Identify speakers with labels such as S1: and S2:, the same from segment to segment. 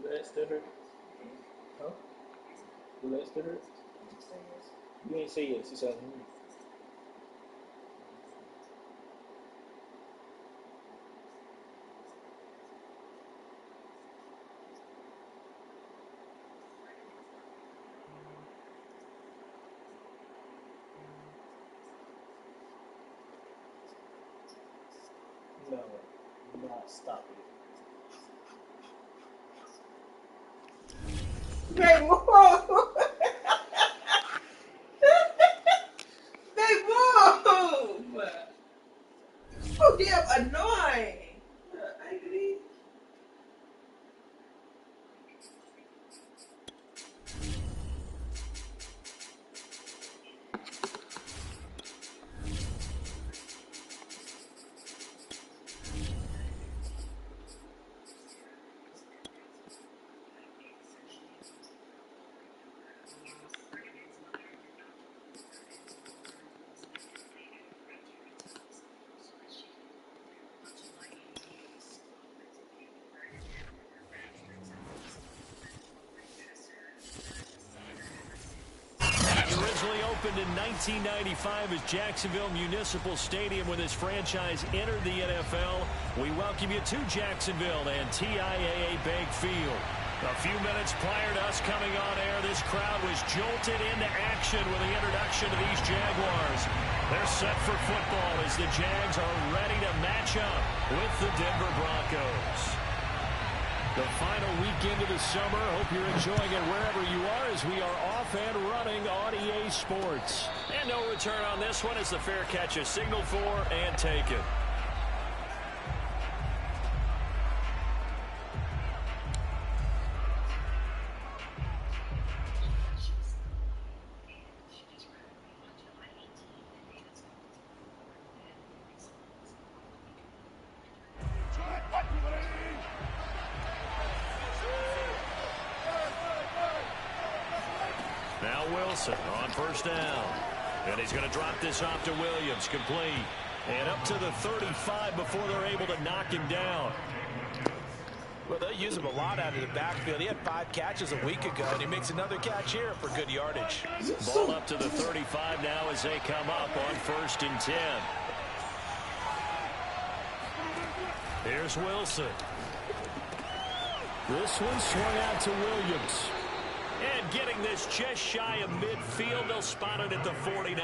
S1: The leg still hurt? Huh? The leg still hurt? You ain't say yes. You said no. Not stop it.
S2: They move. They move. Oh, damn, annoying. Ugly.
S3: Opened in 1995 as Jacksonville Municipal Stadium when this franchise entered the NFL. We welcome you to Jacksonville and TIAA Bank Field. A few minutes prior to us coming on air, this crowd was jolted into action with the introduction of these Jaguars. They're set for football as the Jags are ready to match up with the Denver Broncos. The final weekend of the summer. Hope you're enjoying it wherever you are as we are off and running on EA Sports. And no return on this one as the fair catch is signaled for and taken. Now Wilson on first down. And he's going to drop this off to Williams. Complete. And up to the 35 before they're able to knock him down.
S4: Well, they'll use him a lot out of the backfield. He had 5 catches a week ago, and he makes another catch here for good yardage.
S3: Ball up to the 35 now as they come up on 1st and 10. Here's Wilson. This one swung out to Williams. And getting this just shy of midfield, they'll spot it at the 49.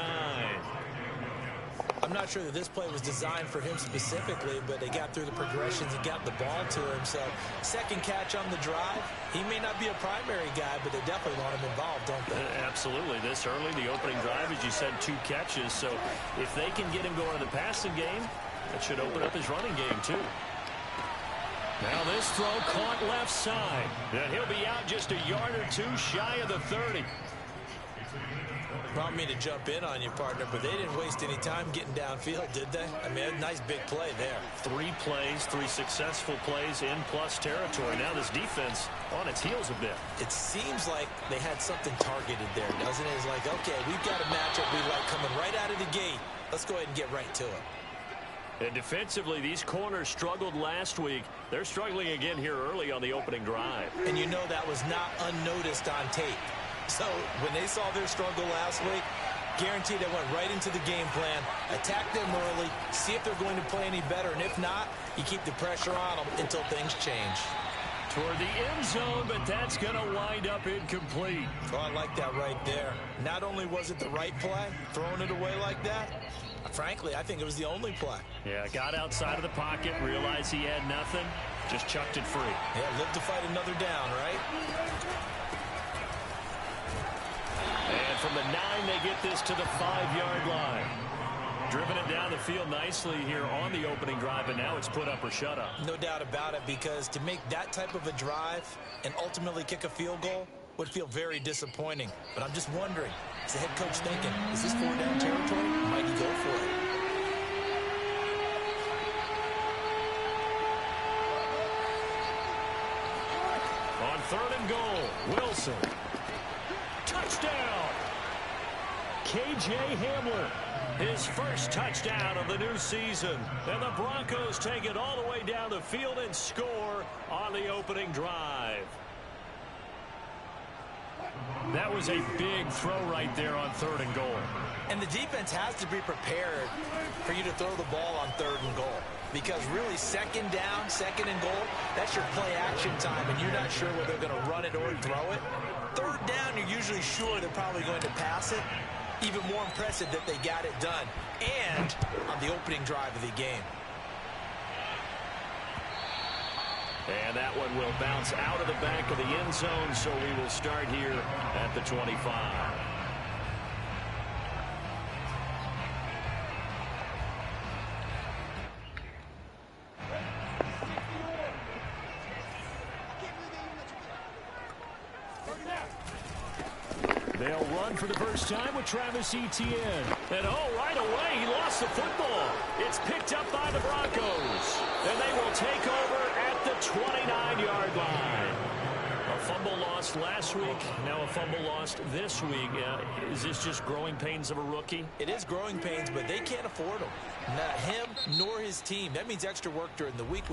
S4: I'm not sure that this play was designed for him specifically, but they got through the progressions and got the ball to him. So, second catch on the drive. He may not be a primary guy, but they definitely want him involved, don't they?
S3: Absolutely. This early, the opening drive, as you said, 2 catches. So, if they can get him going in the passing game, that should open up his running game, too. Now this throw caught left side. And he'll be out just a yard or 2 shy of the 30.
S4: Brought me to jump in on you, partner, but they didn't waste any time getting downfield, did they? I mean, a nice big play there.
S3: 3 plays, 3 successful plays in plus territory. Now this defense on its heels a bit.
S4: It seems like they had something targeted there, doesn't it? It's like, okay, we've got a matchup we like coming right out of the gate. Let's go ahead and get right to it.
S3: And defensively, these corners struggled last week. They're struggling again here early on the opening drive.
S4: And you know that was not unnoticed on tape. So when they saw their struggle last week, guaranteed they went right into the game plan, attack them early, see if they're going to play any better. And if not, you keep the pressure on them until things change.
S3: Toward the end zone, but that's going to wind up incomplete.
S4: Oh, I like that right there. Not only was it the right play, throwing it away like that, frankly, I think it was the only play.
S3: Yeah, got outside of the pocket, realized he had nothing, just chucked it free.
S4: Yeah, live to fight another down, right?
S3: And from the 9, they get this to the 5-yard line. Driven it down the field nicely here on the opening drive, and now it's put up or shut up.
S4: No doubt about it, because to make that type of a drive and ultimately kick a field goal would feel very disappointing. But I'm just wondering, is the head coach thinking, is this 4-down territory? Might he go for it?
S3: On 3rd and goal, Wilson. Touchdown! K.J. Hamler, his first touchdown of the new season. And the Broncos take it all the way down the field and score on the opening drive. That was a big throw right there on 3rd and goal.
S4: And the defense has to be prepared for you to throw the ball on 3rd and goal. Because really, 2nd down, 2nd and goal, that's your play action time, and you're not sure whether they're going to run it or throw it. 3rd down, you're usually sure they're probably going to pass it. Even more impressive that they got it done, and on the opening drive of the game.
S3: And that one will bounce out of the back of the end zone, so we will start here at the 25. They'll run for the first time with Travis Etienne. And right away, he lost the football. It's picked up by the Broncos. And they will take over at the 29-yard line. A fumble lost last week, now a fumble lost this week. Is this just growing pains of a rookie?
S4: It is growing pains, but they can't afford them. Not him nor his team. That means extra work during the week.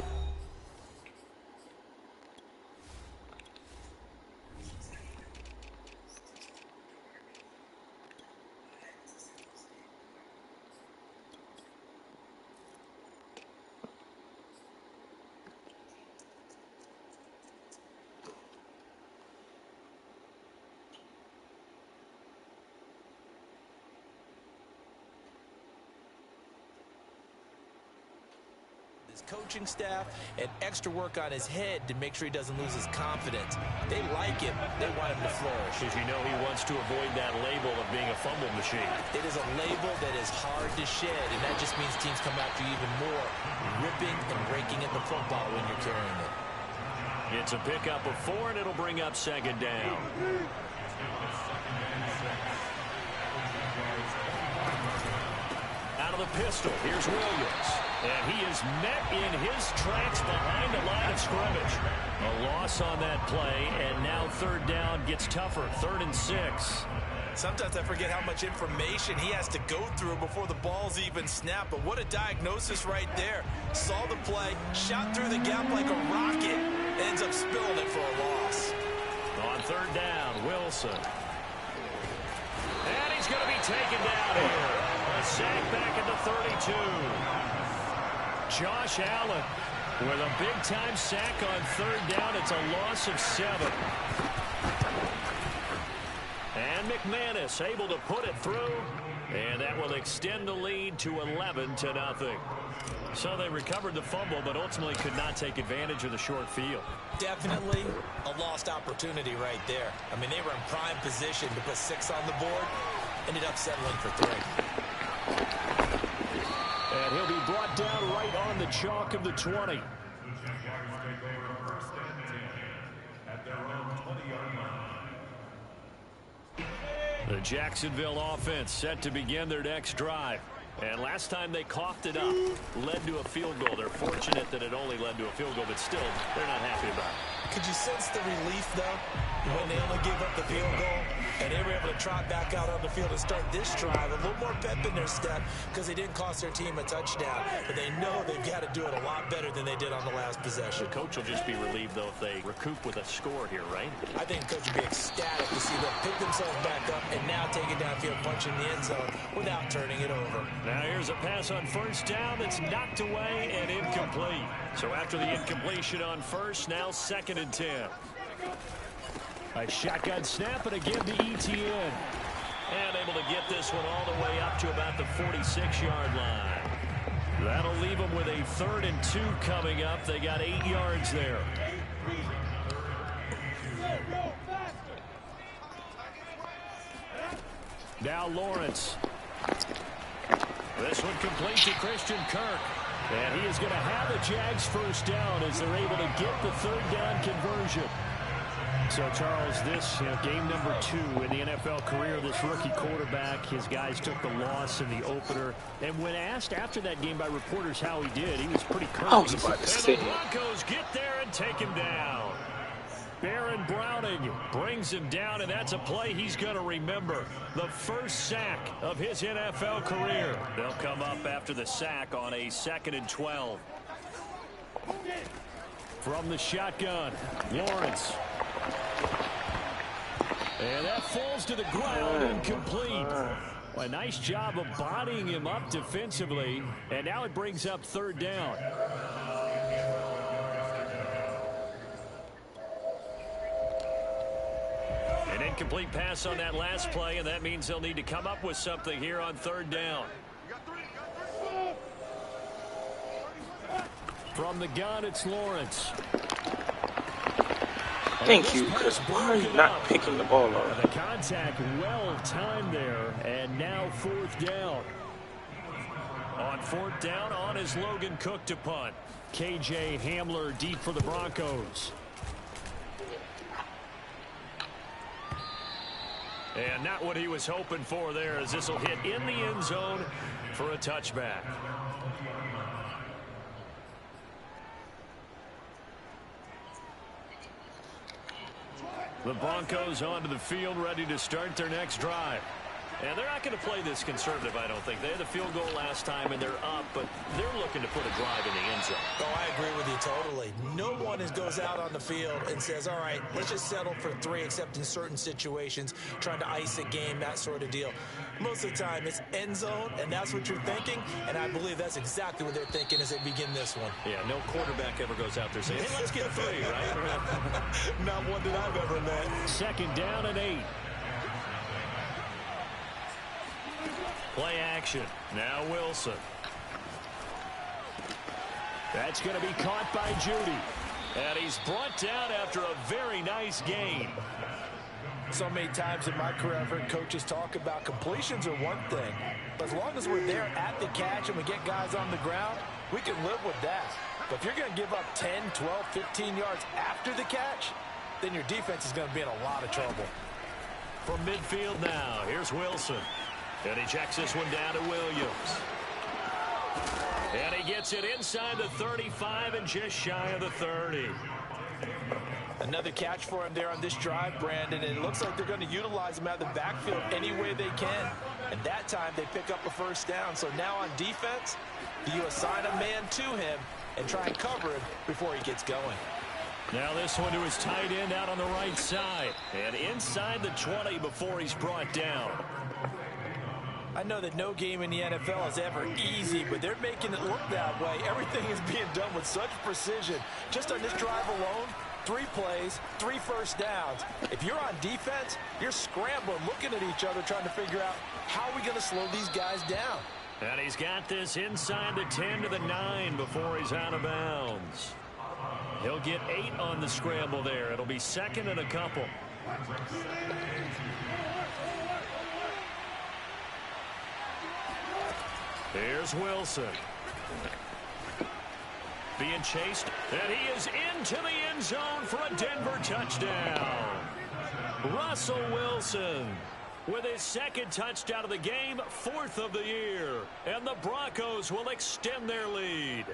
S4: Coaching staff and extra work on his head to make sure he doesn't lose his confidence. They like him. They want him to flourish.
S3: As you know, he wants to avoid that label of being a fumble machine.
S4: It is a label that is hard to shed, and that just means teams come after you even more, ripping and breaking at the football when you're carrying it.
S3: It's a pickup of 4, and it'll bring up 2nd down. Out of the pistol, here's Williams. And he is met in his tracks behind the line of scrimmage. A loss on that play, and now 3rd down gets tougher. 3rd and 6.
S4: Sometimes I forget how much information he has to go through before the ball's even snapped. But what a diagnosis right there. Saw the play, shot through the gap like a rocket, ends up spilling it for a loss.
S3: On 3rd down, Wilson. And he's going to be taken down here. A sack back at the 32. Josh Allen with a big-time sack on 3rd down. It's a loss of 7. And McManus able to put it through. And that will extend the lead to 11-0. So they recovered the fumble, but ultimately could not take advantage of the short field.
S4: Definitely a lost opportunity right there. I mean, they were in prime position to put 6 on the board. Ended up settling for 3.
S3: And he'll be brought down right on the chalk of the 20. The Jacksonville offense set to begin their next drive. And last time they coughed it up, led to a field goal. They're fortunate that it only led to a field goal, but still, they're not happy about it.
S4: Could you sense the relief, though, when they only gave up the field goal and they were able to trot back out on the field and start this drive? A little more pep in their step because they didn't cost their team a touchdown. But they know they've got to do it a lot better than they did on the last possession.
S3: The coach will just be relieved, though, if they recoup with a score here, right?
S4: I think the coach will be ecstatic to see them pick themselves back up and now take it downfield, punch in the end zone without turning it over.
S3: Now here's a pass on 1st down that's knocked away and incomplete. So after the incompletion on 1st, now 2nd and 10. A shotgun snap, and again to Etienne. And able to get this one all the way up to about the 46-yard line. That'll leave them with a 3rd and 2 coming up. They got 8 yards there. Now Lawrence. This one complete to Christian Kirk. And he is going to have the Jags 1st down as they're able to get the 3rd down conversion. So, Charles, this game number 2 in the NFL career of this rookie quarterback. His guys took the loss in the opener. And when asked after that game by reporters how he did, he was pretty curt.
S1: I was about to say.
S3: And the Broncos get there and take him down. Baron Browning brings him down, and that's a play he's going to remember. The first sack of his NFL career. They'll come up after the sack on a 2nd and 12. From the shotgun, Lawrence. And that falls to the ground, incomplete. A nice job of bodying him up defensively. And now it brings up third down. An incomplete pass on that last play, and that means they'll need to come up with something here on third down. From the gun, it's Lawrence.
S1: Thank you, because why are you not picking the ball up?
S3: The contact well timed there, and now fourth down. On fourth down, on is Logan Cook to punt. KJ Hamler deep for the Broncos. And not what he was hoping for there, as this will hit in the end zone for a touchback. The Broncos onto the field, ready to start their next drive. And they're not going to play this conservative, I don't think. They had a field goal last time, and they're up, but they're looking to put a drive in the end zone.
S4: Oh, I agree with you totally. No one goes out on the field and says, all right, let's just settle for 3, except in certain situations, trying to ice a game, that sort of deal. Most of the time, it's end zone, and that's what you're thinking, and I believe that's exactly what they're thinking as they begin this one.
S3: Yeah, no quarterback ever goes out there saying, hey, let's get 3, right?
S4: Not one that I've ever met.
S3: Second down and 8. Play action. Now Wilson. That's going to be caught by Judy. And he's brought down after a very nice gain.
S4: So many times in my career, I've heard coaches talk about completions are one thing. But as long as we're there at the catch and we get guys on the ground, we can live with that. But if you're going to give up 10, 12, 15 yards after the catch, then your defense is going to be in a lot of trouble.
S3: From midfield now, here's Wilson. And he checks this one down to Williams. And he gets it inside the 35 and just shy of the 30.
S4: Another catch for him there on this drive, Brandon. And it looks like they're going to utilize him out of the backfield any way they can. And that time they pick up a first down. So now on defense, you assign a man to him and try and cover him before he gets going.
S3: Now this one to his tight end out on the right side. And inside the 20 before he's brought down.
S4: I know that no game in the NFL is ever easy, but they're making it look that way. Everything is being done with such precision. Just on this drive alone, 3 plays, 3 first downs. If you're on defense, you're scrambling, looking at each other, trying to figure out how are we going to slow these guys down.
S3: And he's got this inside the 10 to the 9 before he's out of bounds. He'll get 8 on the scramble there. It'll be second and a couple. Here's Wilson. Being chased, and he is into the end zone for a Denver touchdown. Russell Wilson with his second touchdown of the game, 4th of the year. And the Broncos will extend their lead.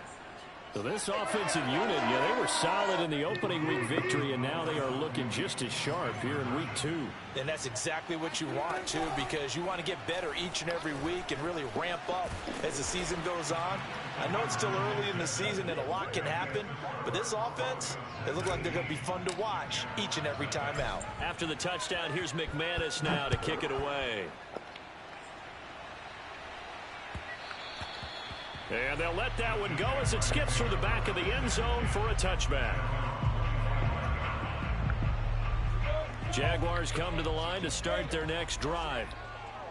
S3: So this offensive unit, yeah, they were solid in the opening week victory, and now they are looking just as sharp here in week 2.
S4: And that's exactly what you want, too, because you want to get better each and every week and really ramp up as the season goes on. I know it's still early in the season and a lot can happen, but this offense, they look like they're going to be fun to watch each and every time out.
S3: After the touchdown, here's McManus now to kick it away. And they'll let that one go as it skips through the back of the end zone for a touchback. Jaguars come to the line to start their next drive.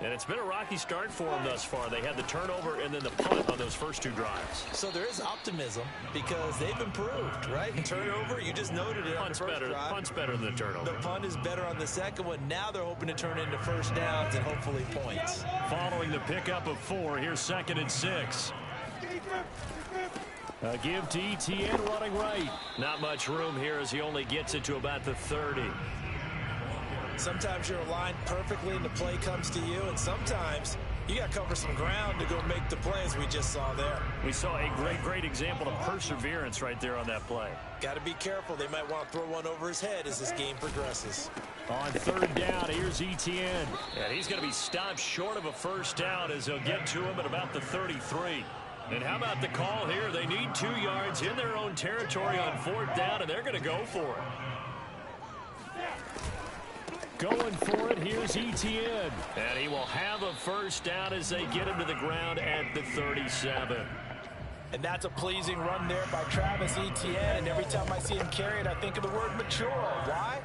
S3: And it's been a rocky start for them thus far. They had the turnover and then the punt on those first 2 drives.
S4: So there is optimism because they've improved, right? Turnover, you just noted it on the first drive.
S3: Punt's better than the turnover.
S4: The punt is better on the second one. Now they're hoping to turn into first downs and hopefully points.
S3: Following the pickup of 4, here's 2nd and 6. A give to Etienne running right. Not much room here as he only gets it to about the 30.
S4: Sometimes you're aligned perfectly and the play comes to you, and sometimes you got to cover some ground to go make the play as we just saw there.
S3: We saw a great example of perseverance right there on that play.
S4: Got to be careful. They might want to throw one over his head as this game progresses.
S3: On 3rd down, here's Etienne. And he's going to be stopped short of a first down as they'll get to him at about the 33. And how about the call here? They need 2 yards in their own territory on 4th down, and they're going to go for it. Going for it, here's Etienne. And he will have a first down as they get him to the ground at the 37.
S4: And that's a pleasing run there by Travis Etienne. And every time I see him carry it, I think of the word mature. Why?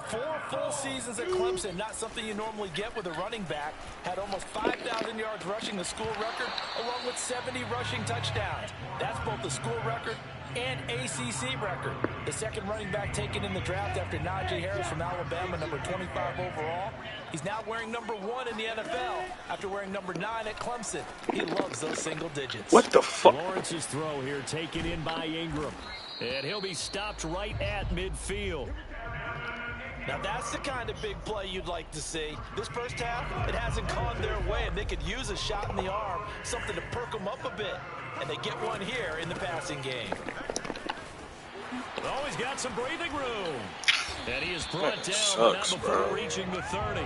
S4: 4 full seasons at Clemson, not something you normally get with a running back. Had almost 5,000 yards rushing, the school record, along with 70 rushing touchdowns. That's both the school record and ACC record. The second running back taken in the draft after Najee Harris from Alabama, number 25 overall. He's now wearing number 1 in the NFL after wearing number 9 at Clemson. He loves those single digits.
S5: What the fuck?
S3: Lawrence's throw here taken in by Ingram. And he'll be stopped right at midfield.
S4: Now that's the kind of big play you'd like to see. This first half, it hasn't gone their way, and they could use a shot in the arm, something to perk them up a bit. And they get one here in the passing game.
S3: Oh, he's got some breathing room. And he is brought down
S5: sucks,
S3: not before
S5: bro.
S3: reaching the 30.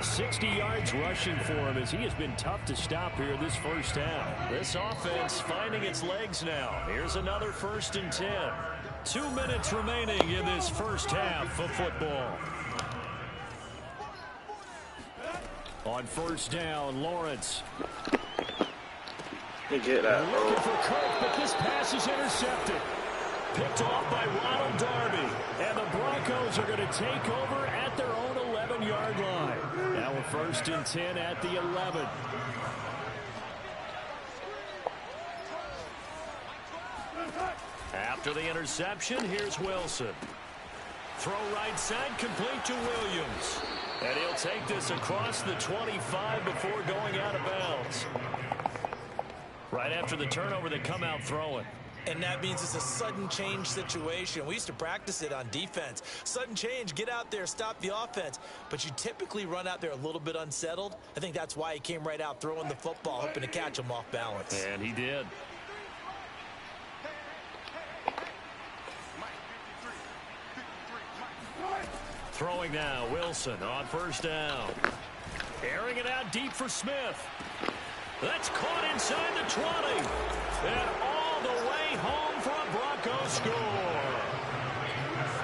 S3: 60 yards rushing for him as he has been tough to stop here this first half. This offense finding its legs now. Here's another 1st and 10. 2 minutes remaining in this first half of football. On first down, Lawrence.
S5: Get that,
S3: Looking
S5: bro.
S3: for Kirk, but this pass is intercepted. Picked off by Ronald Darby. And the Broncos are going to take over at their own 11-yard line. Now a 1st and 10 at the 11. After the interception, here's Wilson. Throw right side, complete to Williams. And he'll take this across the 25 before going out of bounds. Right after the turnover, they come out throwing.
S4: And that means it's a sudden change situation. We used to practice it on defense. Sudden change, get out there, stop the offense. But you typically run out there a little bit unsettled. I think that's why he came right out throwing the football, hoping to catch him off balance.
S3: And he did. Throwing now, Wilson on first down. Airing it out deep for Smith. That's caught inside the 20. And all the way home for a Broncos score.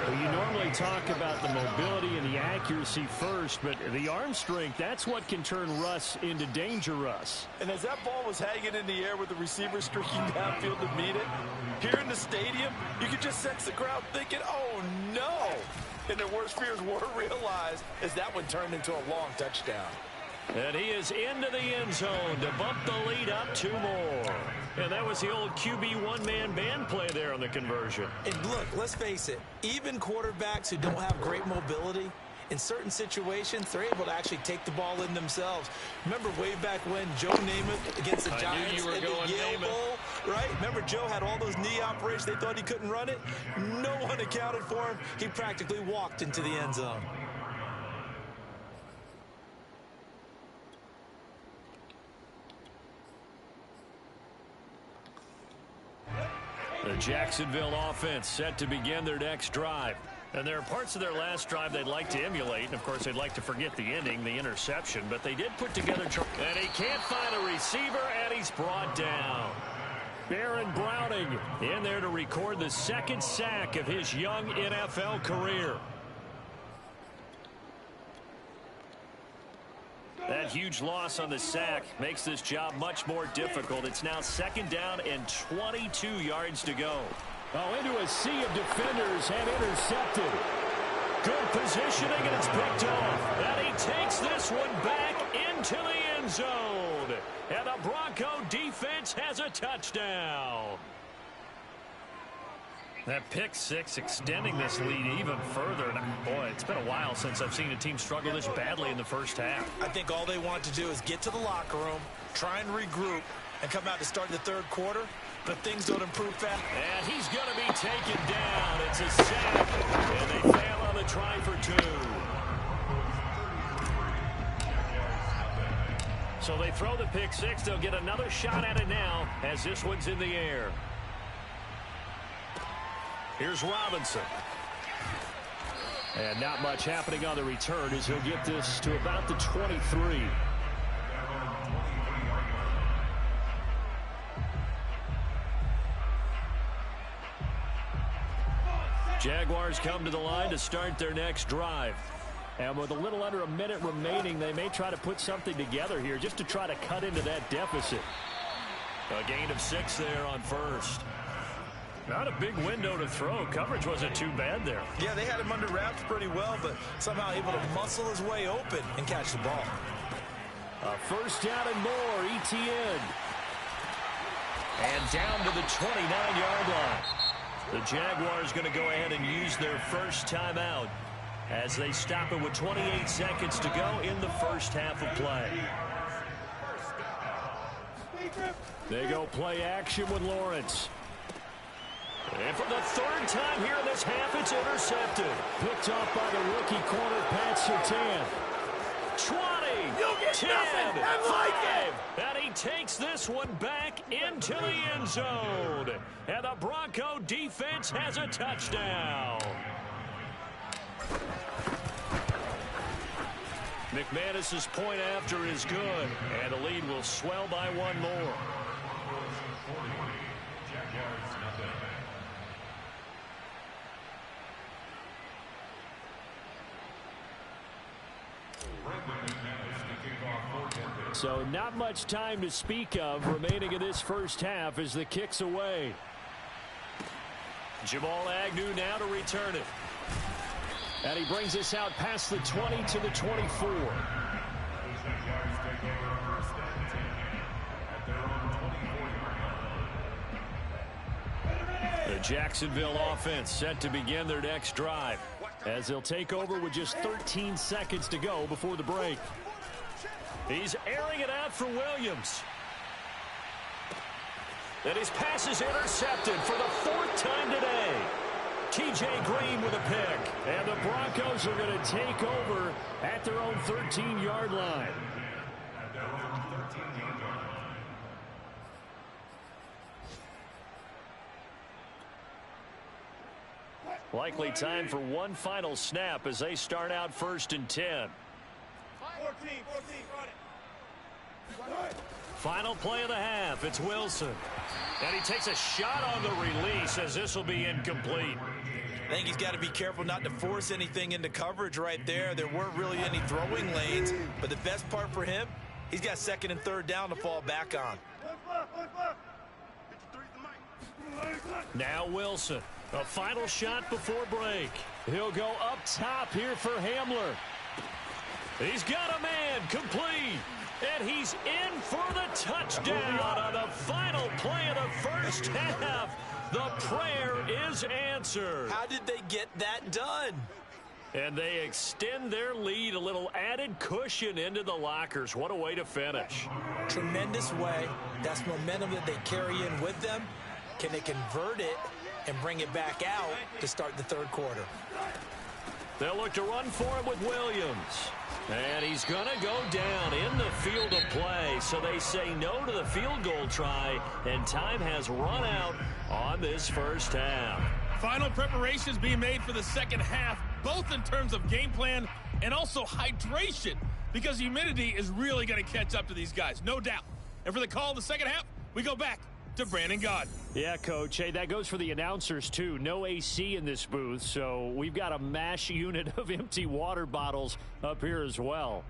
S3: Well, you normally talk about the mobility and the accuracy first, but the arm strength, that's what can turn Russ into Danger Russ.
S4: And as that ball was hanging in the air with the receiver streaking downfield to meet it, here in the stadium, you could just sense the crowd thinking, oh, no. And their worst fears were realized as that one turned into a long touchdown.
S3: And he is into the end zone to bump the lead up 2 more. And that was the old QB one-man band play there on the conversion.
S4: And look, let's face it, even quarterbacks who don't have great mobility, in certain situations, they're able to actually take the ball in themselves. Remember way back when Joe Namath against the Giants in the Yale Bowl, right? Remember Joe had all those knee operations. They thought he couldn't run it. No one accounted for him. He practically walked into the end zone.
S3: The Jacksonville offense set to begin their next drive. And there are parts of their last drive they'd like to emulate. And, of course, they'd like to forget the ending, the interception. But they did put together... And he can't find a receiver, and he's brought down. Baron Browning in there to record the 2nd sack of his young NFL career. That huge loss on the sack makes this job much more difficult. It's now 2nd down and 22 yards to go. Oh, into a sea of defenders and intercepted. Good positioning, and it's picked off. And he takes this one back into the end zone. And the Bronco defense has a touchdown. That pick 6 extending this lead even further. And boy, it's been a while since I've seen a team struggle this badly in the first half.
S4: I think all they want to do is get to the locker room, try and regroup, and come out to start the 3rd quarter. But things don't improve fast.
S3: And he's going to be taken down. It's a sack. And they fail on the try for 2. So they throw the pick 6. They'll get another shot at it now as this one's in the air. Here's Robinson. And not much happening on the return as he'll get this to about the 23. Jaguars come to the line to start their next drive. And with a little under a minute remaining, they may try to put something together here just to try to cut into that deficit. A gain of 6 there on first. Not a big window to throw. Coverage wasn't too bad there.
S4: Yeah, they had him under wraps pretty well, but somehow able to muscle his way open and catch the ball.
S3: A first down and more, ETN. And down to the 29-yard line. The Jaguars going to go ahead and use their first timeout as they stop it with 28 seconds to go in the first half of play. They go play action with Lawrence. And for the third time here in this half, it's intercepted. Picked off by the rookie corner, Pat Surtain. 20, 10, 5, and he takes this one back into the end zone. And the Bronco defense has a touchdown. McManus's point after is good, and the lead will swell by one more. So not much time to speak of remaining in this first half as the kick's away. Jamal Agnew now to return it. And he brings us out past the 20 to the 24. The Jacksonville offense set to begin their next drive as they'll take over with just 13 seconds to go before the break. He's airing it out for Williams. And his pass is intercepted for the 4th time today. T.J. Green with a pick. And the Broncos are going to take over at their own 13-yard line. Likely time for one final snap as they start out 1st and 10.
S5: 14, run it.
S3: Final play of the half. It's Wilson. And he takes a shot on the release as this will be incomplete.
S4: I think he's got to be careful not to force anything into coverage right there. There weren't really any throwing lanes, but the best part for him, he's got 2nd and 3rd down to fall back on.
S3: Now Wilson. A final shot before break. He'll go up top here for Hamler. He's got a man complete. And he's in for the touchdown on the final play of the first half. The prayer is answered.
S4: How did they get that done?
S3: And they extend their lead, a little added cushion into the lockers. What a way to finish.
S4: Tremendous way. That's momentum that they carry in with them. Can they convert it and bring it back out to start the 3rd quarter?
S3: They'll look to run for it with Williams. And he's going to go down in the field of play. So they say no to the field goal try, and time has run out on this first half.
S5: Final preparations being made for the second half, both in terms of game plan and also hydration, because humidity is really going to catch up to these guys, no doubt. And for the call of the second half, we go back to Brandon Gaudin.
S3: Yeah, Coach. Hey, that goes for the announcers, too. No AC in this booth, so we've got a mash unit of empty water bottles up here as well.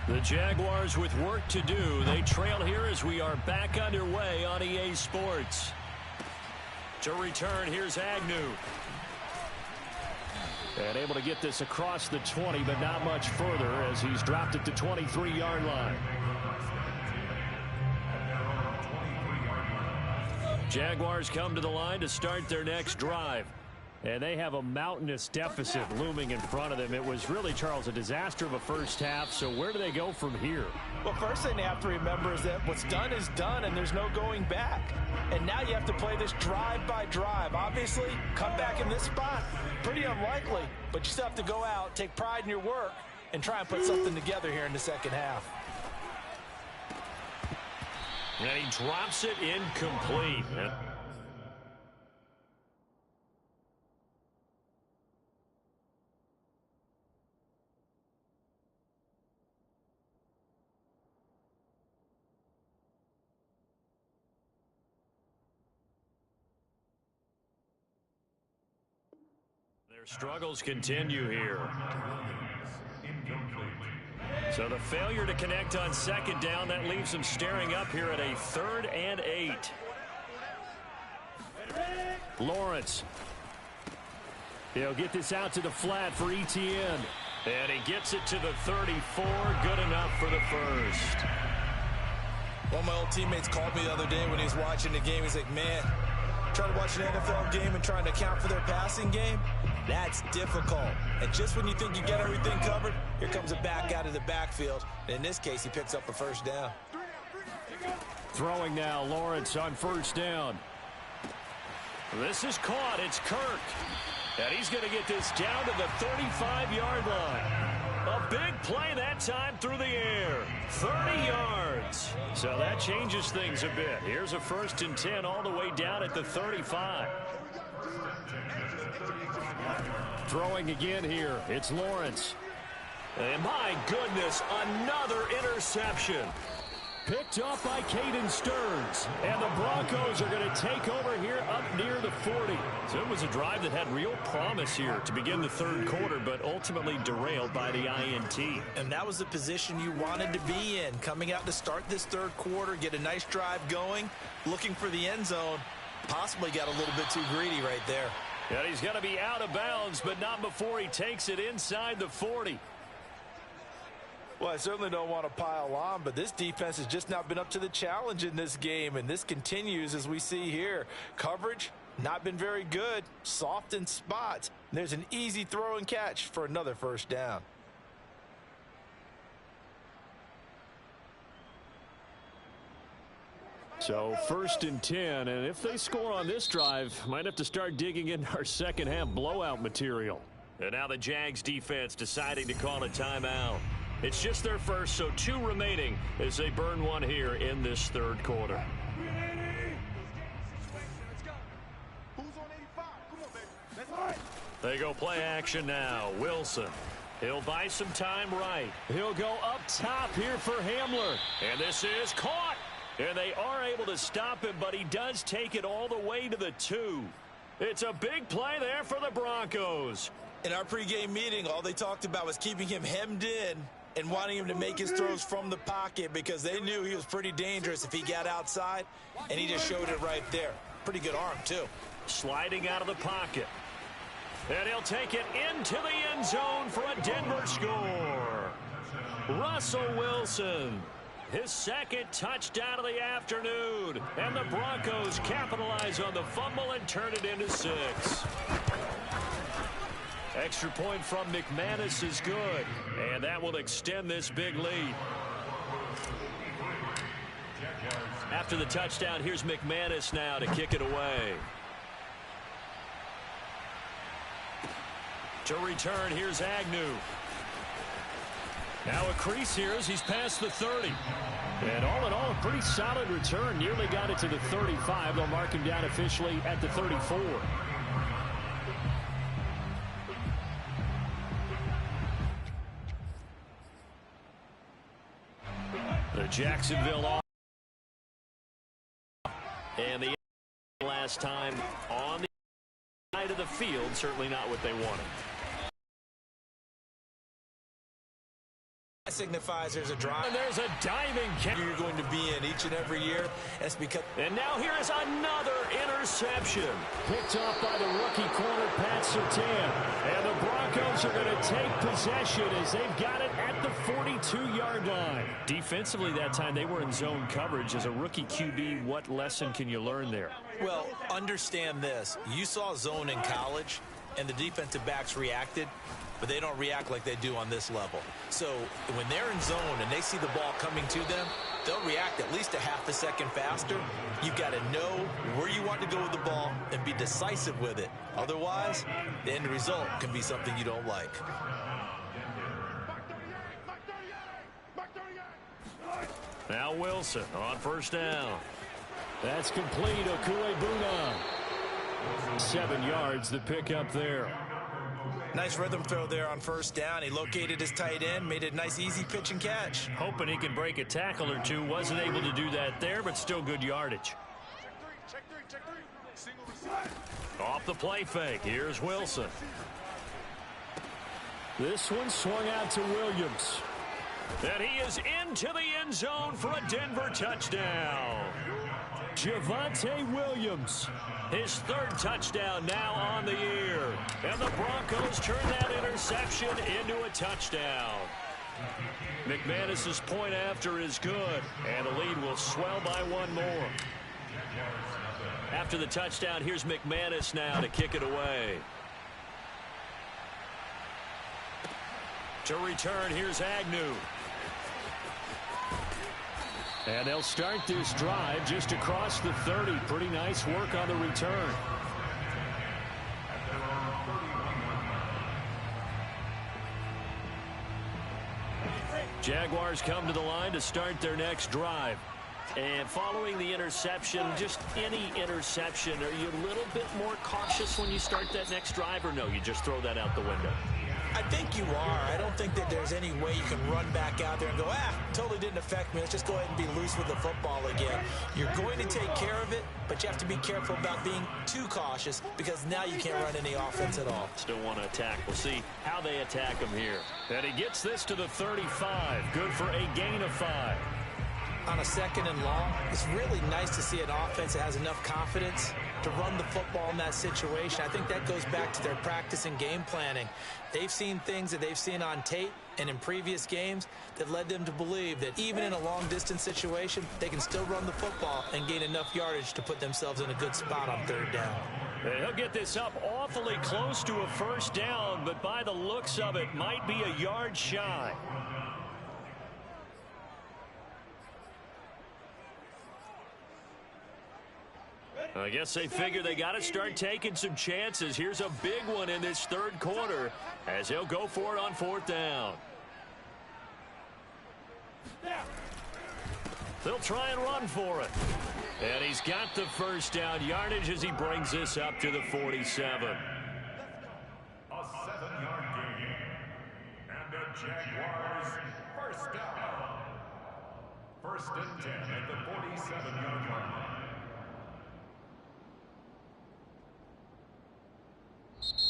S3: The Jaguars with work to do. They trail here as we are back underway on EA Sports. To return, here's Agnew. And able to get this across the 20, but not much further as he's dropped it to 23-yard line. Jaguars come to the line to start their next drive. And they have a mountainous deficit looming in front of them. It was really, Charles, a disaster of a first half. So where do they go from here?
S4: Well, first thing they have to remember is that what's done is done, and there's no going back. And now you have to play this drive by drive. Obviously, come back in this spot, pretty unlikely. But you still have to go out, take pride in your work, and try and put something together here in the second half.
S3: And he drops it incomplete. Their struggles continue here. So the failure to connect on second down, that leaves them staring up here at a 3rd and 8. Lawrence. He'll get this out to the flat for Etienne. And he gets it to the 34. Good enough for the first.
S4: One of my old teammates called me the other day when he was watching the game. He's like, man, trying to watch an NFL game and trying to account for their passing game, that's difficult. And just when you think you get everything covered, here comes a back out of the backfield. And in this case, he picks up a first down.
S3: Throwing now, Lawrence on first down. This is caught. It's Kirk. And he's going to get this down to the 35-yard line. A big play that time through the air. 30 yards. So that changes things a bit. Here's a 1st and 10 all the way down at the 35. Throwing again here. It's Lawrence. And my goodness, another interception. Picked off by Caden Stearns. And the Broncos are going to take over here up near the 40. So it was a drive that had real promise here to begin the 3rd quarter, but ultimately derailed by the INT.
S4: And that was the position you wanted to be in. Coming out to start this 3rd quarter, get a nice drive going, looking for the end zone. Possibly got a little bit too greedy right there.
S3: And he's going to be out of bounds, but not before he takes it inside the 40.
S4: Well, I certainly don't want to pile on, but this defense has just not been up to the challenge in this game, and this continues as we see here. Coverage, not been very good, soft in spots. There's an easy throw and catch for another first down.
S3: So 1st and 10, and if they score on this drive, might have to start digging into our second half blowout material. And now the Jags defense deciding to call a timeout. It's just their first, so 2 remaining as they burn one here in this 3rd quarter. They go play action now. Wilson. He'll buy some time right. He'll go up top here for Hamler. And this is caught. And they are able to stop him, but he does take it all the way to the 2. It's a big play there for the Broncos.
S4: In our pregame meeting, all they talked about was keeping him hemmed in and wanting him to make his throws from the pocket because they knew he was pretty dangerous if he got outside, and he just showed it right there. Pretty good arm, too.
S3: Sliding out of the pocket. And he'll take it into the end zone for a Denver score. Russell Wilson, his 2nd touchdown of the afternoon. And the Broncos capitalize on the fumble and turn it into 6. Extra point from McManus is good, and that will extend this big lead. After the touchdown, here's McManus now to kick it away. To return, here's Agnew. Now a crease here as he's past the 30. And all in all, a pretty solid return. Nearly got it to the 35. They'll mark him down officially at the 34. The Jacksonville off. And the last time on the side of the field, certainly not what they wanted.
S4: That signifies there's a drive.
S3: And there's a diving catch.
S4: You're going to be in each and every year. That's because.
S3: And now here is another interception. Picked off by the rookie corner, Pat Surtain. And the Broncos are going to take possession as they've got it at the 42-yard line. Defensively that time, they were in zone coverage. As a rookie QB, what lesson can you learn there?
S4: Well, understand this. You saw zone in college, and the defensive backs reacted, but they don't react like they do on this level. So when they're in zone and they see the ball coming to them, they'll react at least a half a second faster. You've got to know where you want to go with the ball and be decisive with it. Otherwise, the end result can be something you don't like.
S3: Now Wilson on first down. That's complete. Okuebuna. 7 yards, the pickup there.
S4: Nice rhythm throw there on first down. He located his tight end, made a nice easy pitch and catch.
S3: Hoping he can break a tackle or two. Wasn't able to do that there, but still good yardage. Off the play fake. Here's Wilson. This one swung out to Williams. And he is into the end zone for a Denver touchdown. Javonte Williams, his third touchdown now on the year. And the Broncos turn that interception into a touchdown. McManus's point after is good, and the lead will swell by one more. After the touchdown, here's McManus now to kick it away. To return, here's Agnew. And they'll start this drive just across the 30. Pretty nice work on the return. Jaguars come to the line to start their next drive. And following the interception, just any interception, are you a little bit more cautious when you start that next drive, or no, you just throw that out the window?
S4: I think you are. I don't think that there's any way you can run back out there and go, totally didn't affect me. Let's just go ahead and be loose with the football again. You're going to take care of it, but you have to be careful about being too cautious because now you can't run any offense at all.
S3: Still want to attack. We'll see how they attack him here. And he gets this to the 35. Good for a gain of 5.
S4: On a second and long, it's really nice to see an offense that has enough confidence to run the football in that situation. I think that goes back to their practice and game planning. They've seen things that they've seen on tape and in previous games that led them to believe that even in a long-distance situation, they can still run the football and gain enough yardage to put themselves in a good spot on third down.
S3: He'll get this up awfully close to a first down, but by the looks of it, might be a yard shy. I guess they figure they got to start taking some chances. Here's a big one in this third quarter as he'll go for it on fourth down. They'll try and run for it. And he's got the first down yardage as he brings this up to the 47.
S6: A 7-yard gain. And the Jaguars first down. First and 10 at the 47-yard line.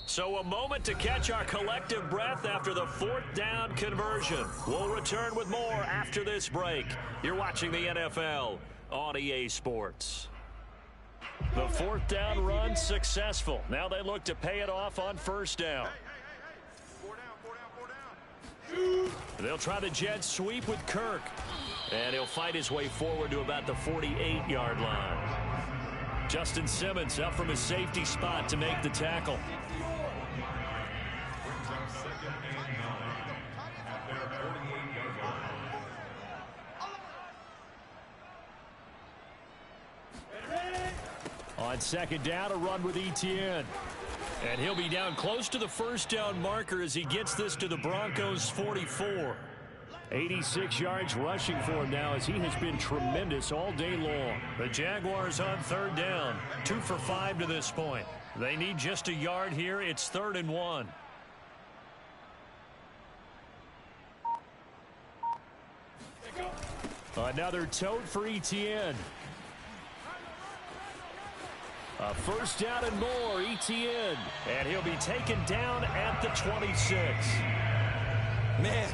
S3: So a moment to catch our collective breath after the fourth down conversion. We'll return with more after this break. You're watching the NFL on EA Sports. The fourth down run successful. Now they look to pay it off on first down. They'll try the jet sweep with Kirk. And he'll fight his way forward to about the 48-yard line. Justin Simmons up from his safety spot to make the tackle. On second down, a run with Etienne. And he'll be down close to the first down marker as he gets this to the Broncos' 44. 86 yards rushing for him now as he has been tremendous all day long. The Jaguars on third down. 2 for 5 to this point. They need just a yard here. It's 3rd and 1. Another tote for Etienne. A first down and more, Etienne. And he'll be taken down at the 26.
S4: Man,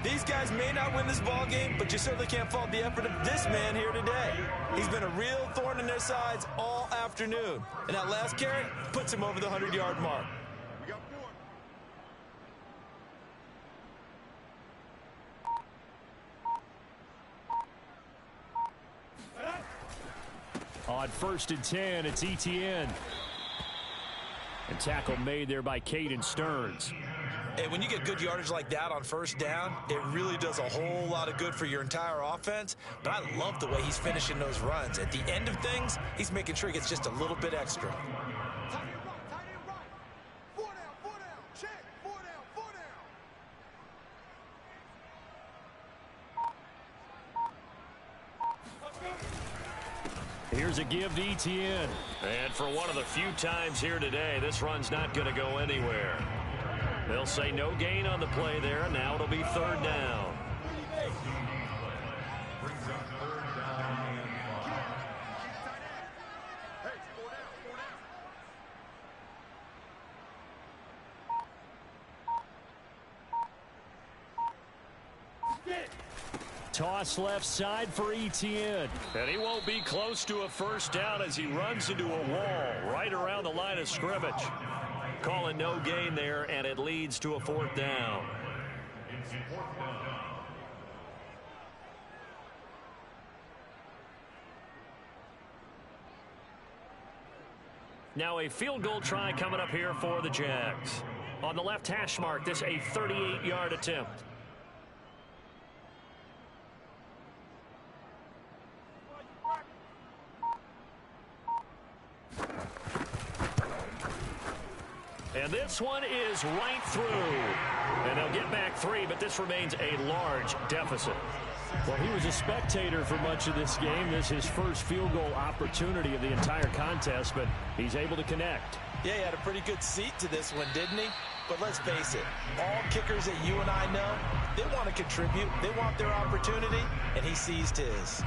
S4: these guys may not win this ball game, but you certainly can't fault the effort of this man here today. He's been a real thorn in their sides all afternoon. And that last carry puts him over the 100-yard mark.
S3: On 1st and 10, it's Etienne. And tackle made there by Caden Stearns.
S4: And when you get good yardage like that on first down, it really does a whole lot of good for your entire offense. But I love the way he's finishing those runs. At the end of things, he's making sure he gets just a little bit extra.
S3: Here's a give to Etienne. And for one of the few times here today, this run's not going to go anywhere. They'll say no gain on the play there. Now it'll be 3rd down. Toss left side for Etienne. And he won't be close to a first down as he runs into a wall right around the line of scrimmage. Calling no gain there, and it leads to a 4th down. Now a field goal try coming up here for the Jags. On the left hash mark, this a 38-yard attempt. And this one is right through. And they'll get back 3, but this remains a large deficit. Well, he was a spectator for much of this game. This is his first field goal opportunity of the entire contest, but he's able to connect.
S4: Yeah, he had a pretty good seat to this one, didn't he? But let's face it, all kickers that you and I know, they want to contribute. They want their opportunity, and he seized his.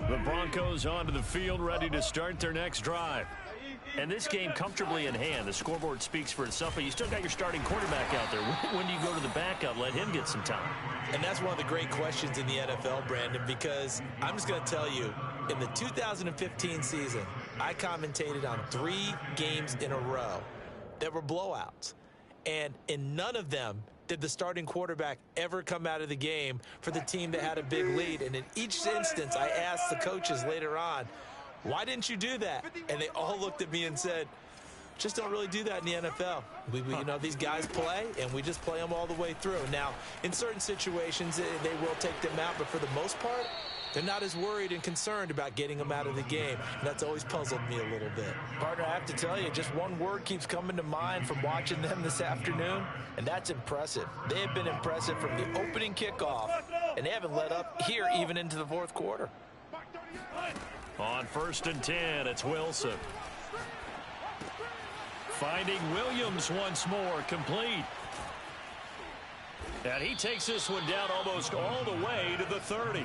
S3: The Broncos onto the field, ready to start their next drive. And this game comfortably in hand. The scoreboard speaks for itself, but you still got your starting quarterback out there. When do you go to the backup? Let him get some time.
S4: And that's one of the great questions in the NFL, Brandon, because I'm just going to tell you, in the 2015 season, I commentated on 3 games in a row that were blowouts. And in none of them did the starting quarterback ever come out of the game for the team that had a big lead. And in each instance, I asked the coaches later on, why didn't you do that? And they all looked at me and said, just don't really do that in the NFL. You know, these guys play, and we just play them all the way through. Now, in certain situations, they will take them out, but for the most part, they're not as worried and concerned about getting them out of the game. And that's always puzzled me a little bit. Partner, I have to tell you, just one word keeps coming to mind from watching them this afternoon, and that's impressive. They have been impressive from the opening kickoff, and they haven't let up here even into the 4th quarter.
S3: On 1st and 10, it's Wilson. Finding Williams once more, complete. And he takes this one down almost all the way to the 30.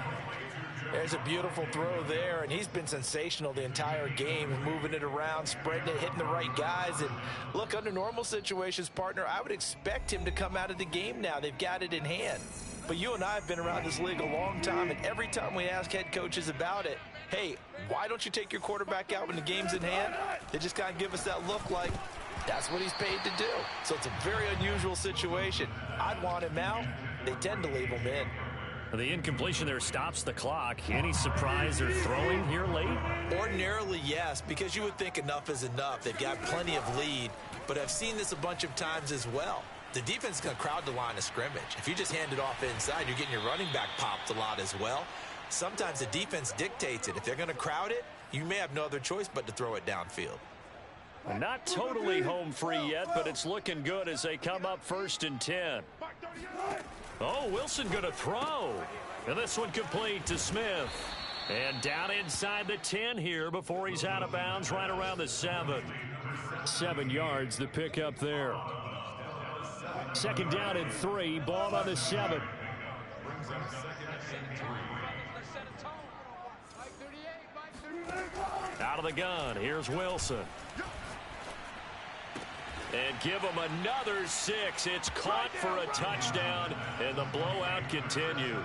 S4: There's a beautiful throw there, and he's been sensational the entire game, moving it around, spreading it, hitting the right guys. And look, under normal situations, partner, I would expect him to come out of the game now. They've got it in hand. But you and I have been around this league a long time, and every time we ask head coaches about it, hey, why don't you take your quarterback out when the game's in hand? They just kind of give us that look like that's what he's paid to do. So it's a very unusual situation. I'd want him out. They tend to leave him in.
S3: The incompletion there stops the clock. Any surprise they're throwing here late?
S4: Ordinarily, yes, because you would think enough is enough. They've got plenty of lead, but I've seen this a bunch of times as well. The defense is going to crowd the line of scrimmage. If you just hand it off inside, you're getting your running back popped a lot as well. Sometimes the defense dictates it. If they're going to crowd it, you may have no other choice but to throw it downfield.
S3: Not totally home free yet, but it's looking good as they come up 1st and 10. Oh, Wilson going to throw. And this one complete to Smith. And down inside the 10 here before he's out of bounds right around the 7. 7 yards the pick up there. 2nd down and 3. Ball on the 7. Out of the gun. Here's Wilson. And give them another 6. It's caught for a touchdown, and the blowout continues.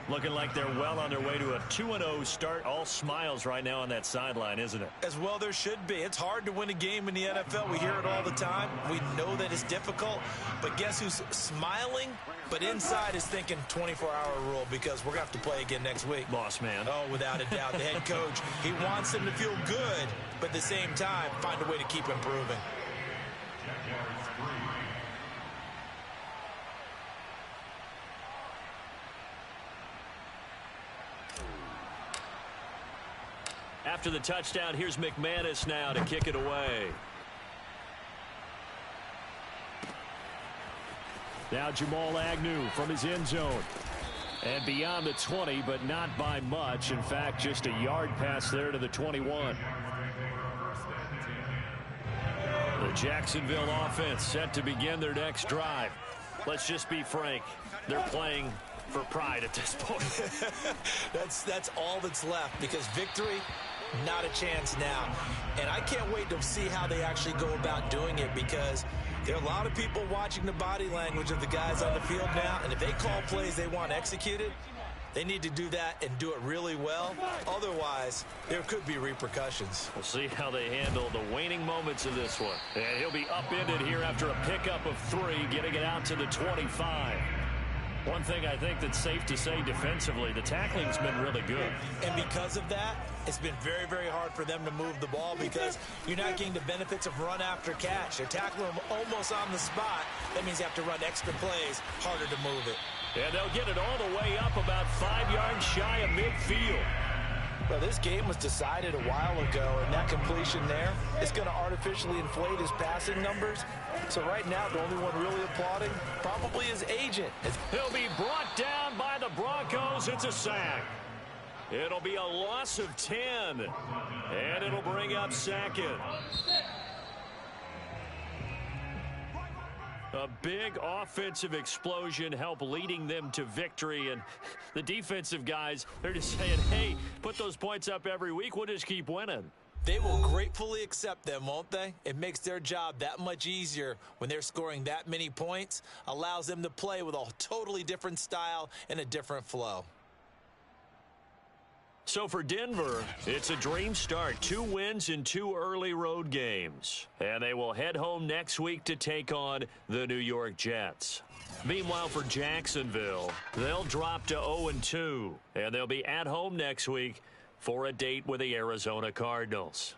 S3: Looking like they're well on their way to a 2-0 start. All smiles right now on that sideline, isn't it?
S4: As well there should be. It's hard to win a game in the NFL. We hear it all the time. We know that it's difficult. But guess who's smiling? But inside is thinking 24-hour rule, because we're going to have to play again next week.
S3: Boss man.
S4: Oh, without a doubt. The head coach, he wants them to feel good, but at the same time, find a way to keep improving.
S3: After the touchdown, here's McManus now to kick it away. Now Jamal Agnew from his end zone. And beyond the 20, but not by much. In fact, just a yard pass there to the 21. The Jacksonville offense set to begin their next drive. Let's just be frank. They're playing for pride at this point.
S4: That's all that's left, because victory, not a chance now. And I can't wait to see how they actually go about doing it, because There are a lot of people watching the body language of the guys on the field now, and if they call plays they want executed, they need to do that and do it really well. Otherwise, there could be repercussions.
S3: We'll see how they handle the waning moments of this one. And he'll be upended here after a pickup of 3, getting it out to the 25. One thing I think that's safe to say defensively, the tackling's been really good.
S4: And because of that, it's been very, very hard for them to move the ball because you're not getting the benefits of run after catch. They're tackling them almost on the spot. That means you have to run extra plays, harder to move it.
S3: And they'll get it all the way up about 5 yards shy of midfield.
S4: Well, this game was decided a while ago, and that completion there is going to artificially inflate his passing numbers. So right now, the only one really applauding probably his agent.
S3: He'll be brought down by the Broncos. It's a sack. It'll be a loss of 10, and it'll bring up 2nd. A big offensive explosion helped leading them to victory, and the defensive guys, they're just saying, hey, put those points up every week, we'll just keep winning.
S4: They will gratefully accept them, won't they? It makes their job that much easier when they're scoring that many points, allows them to play with a totally different style and a different flow.
S3: So for Denver, it's a dream start. 2 wins in 2 early road games. And they will head home next week to take on the New York Jets. Meanwhile, for Jacksonville, they'll drop to 0-2. And they'll be at home next week for a date with the Arizona Cardinals.